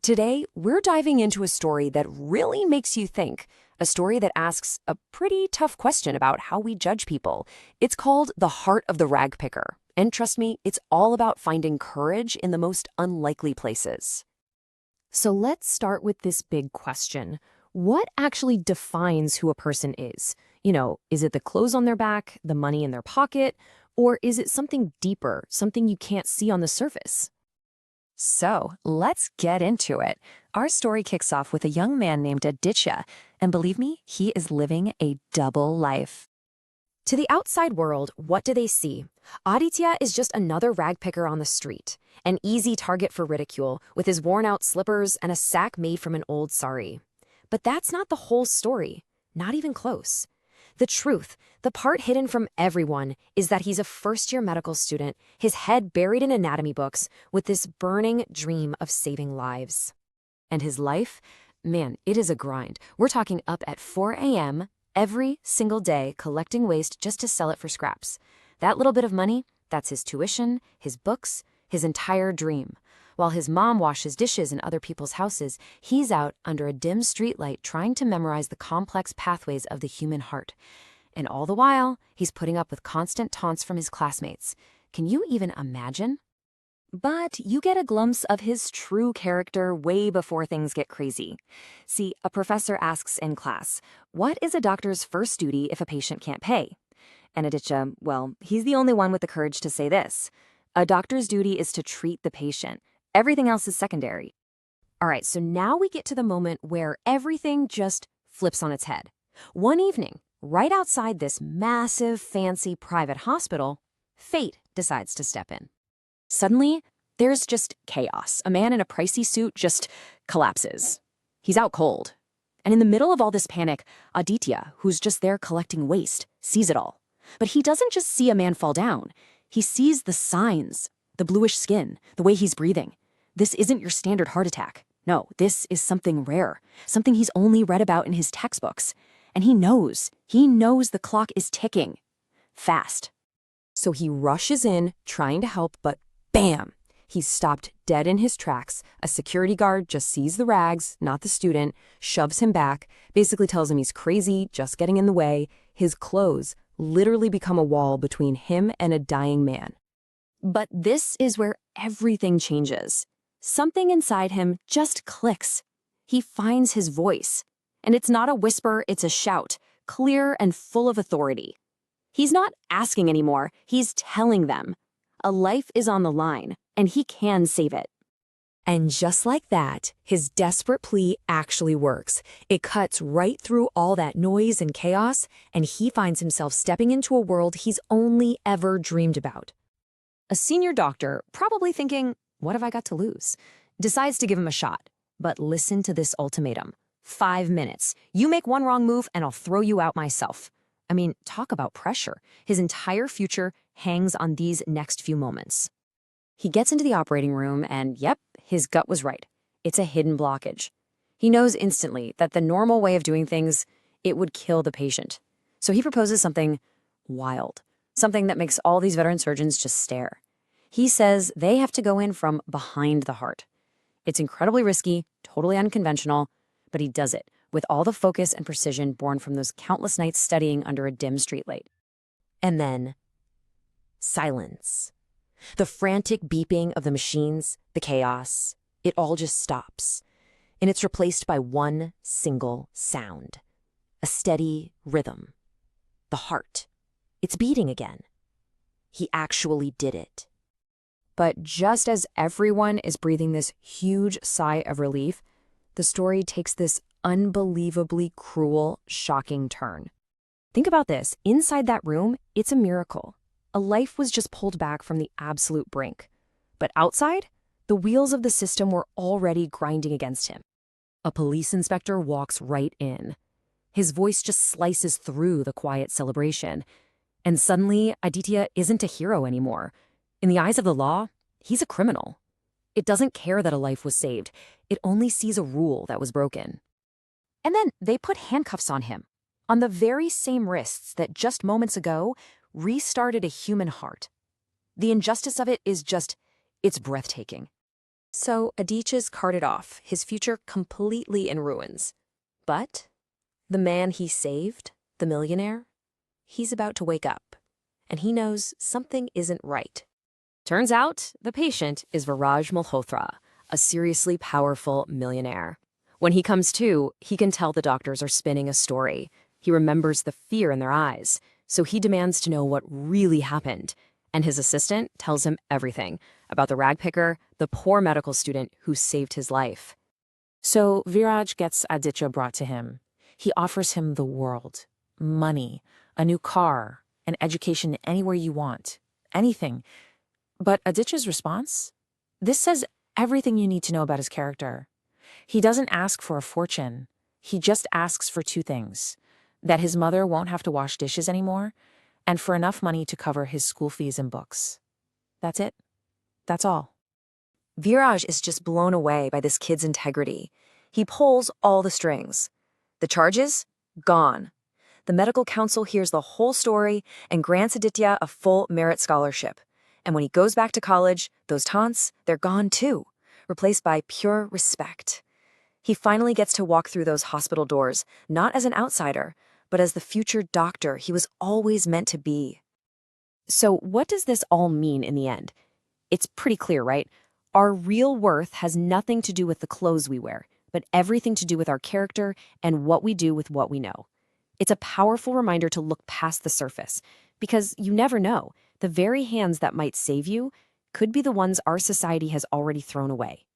Today, we're diving into a story that really makes you think, a story that asks a pretty tough question about how we judge people. It's called The Heart of the Rag Picker, and trust me, it's all about finding courage in the most unlikely places. So let's start with this big question. What actually defines who a person is? Is it the clothes on their back, the money in their pocket, or is it something deeper, something you can't see on the surface? So, let's get into it. Our story kicks off with a young man named Aditya, and believe me, he is living a double life. To the outside world, what do they see? Aditya is just another rag picker on the street, an easy target for ridicule with his worn-out slippers and a sack made from an old sari. But that's not the whole story, not even close. The truth, the part hidden from everyone, is that he's a first-year medical student, his head buried in anatomy books, with this burning dream of saving lives. And his life? Man, it is a grind. We're talking up at 4 a.m. every single day collecting waste just to sell it for scraps. That little bit of money, that's his tuition, his books, his entire dream. While his mom washes dishes in other people's houses, he's out under a dim streetlight trying to memorize the complex pathways of the human heart. And all the while, he's putting up with constant taunts from his classmates. Can you even imagine? But you get a glimpse of his true character way before things get crazy. See, a professor asks in class, "What is a doctor's first duty if a patient can't pay?" And Aditya, well, he's the only one with the courage to say this. A doctor's duty is to treat the patient. Everything else is secondary. All right, so now we get to the moment where everything just flips on its head. One evening, right outside this massive, fancy private hospital, fate decides to step in. Suddenly, there's just chaos. A man in a pricey suit just collapses. He's out cold. And in the middle of all this panic, Aditya, who's just there collecting waste, sees it all. But he doesn't just see a man fall down. He sees the signs, the bluish skin, the way he's breathing. This isn't your standard heart attack. No, this is something rare, something he's only read about in his textbooks. And he knows the clock is ticking. Fast. So he rushes in, trying to help, but bam! He's stopped dead in his tracks. A security guard just sees the rags, not the student, shoves him back, basically tells him he's crazy, just getting in the way. His clothes literally become a wall between him and a dying man. But this is where everything changes. Something inside him just clicks. He finds his voice. And it's not a whisper, it's a shout, clear and full of authority. He's not asking anymore, he's telling them. A life is on the line, and he can save it. And just like that, his desperate plea actually works. It cuts right through all that noise and chaos, and he finds himself stepping into a world he's only ever dreamed about. A senior doctor, probably thinking, what have I got to lose? Decides to give him a shot. But listen to this ultimatum. 5 minutes. You make one wrong move and I'll throw you out myself. I mean, talk about pressure. His entire future hangs on these next few moments. He gets into the operating room and, yep, his gut was right. It's a hidden blockage. He knows instantly that the normal way of doing things, it would kill the patient. So he proposes something wild, something that makes all these veteran surgeons just stare. He says they have to go in from behind the heart. It's incredibly risky, totally unconventional, but he does it with all the focus and precision born from those countless nights studying under a dim streetlight. And then, silence. The frantic beeping of the machines, the chaos, it all just stops. And it's replaced by one single sound. A steady rhythm. The heart. It's beating again. He actually did it. But just as everyone is breathing this huge sigh of relief, the story takes this unbelievably cruel, shocking turn. Think about this. Inside that room, it's a miracle. A life was just pulled back from the absolute brink. But outside, the wheels of the system were already grinding against him. A police inspector walks right in. His voice just slices through the quiet celebration. And suddenly, Aditya isn't a hero anymore. In the eyes of the law, he's a criminal. It doesn't care that a life was saved. It only sees a rule that was broken. And then they put handcuffs on him, on the very same wrists that just moments ago restarted a human heart. The injustice of it is just, it's breathtaking. So Aditya's carted off, his future completely in ruins. But the man he saved, the millionaire, he's about to wake up, and he knows something isn't right. Turns out the patient is Viraj Malhotra, a seriously powerful millionaire. When he comes to, he can tell the doctors are spinning a story. He remembers the fear in their eyes, so he demands to know what really happened. And his assistant tells him everything about the rag picker, the poor medical student who saved his life. So Viraj gets Aditya brought to him. He offers him the world, money, a new car, an education anywhere you want, anything. But Aditya's response? This says everything you need to know about his character. He doesn't ask for a fortune. He just asks for two things: that his mother won't have to wash dishes anymore, and for enough money to cover his school fees and books. That's it. That's all. Viraj is just blown away by this kid's integrity. He pulls all the strings. The charges? Gone. The medical council hears the whole story and grants Aditya a full merit scholarship. And when he goes back to college, those taunts, they're gone too, replaced by pure respect. He finally gets to walk through those hospital doors, not as an outsider, but as the future doctor he was always meant to be. So what does this all mean in the end? It's pretty clear, right? Our real worth has nothing to do with the clothes we wear, but everything to do with our character and what we do with what we know. It's a powerful reminder to look past the surface, because you never know, the very hands that might save you could be the ones our society has already thrown away.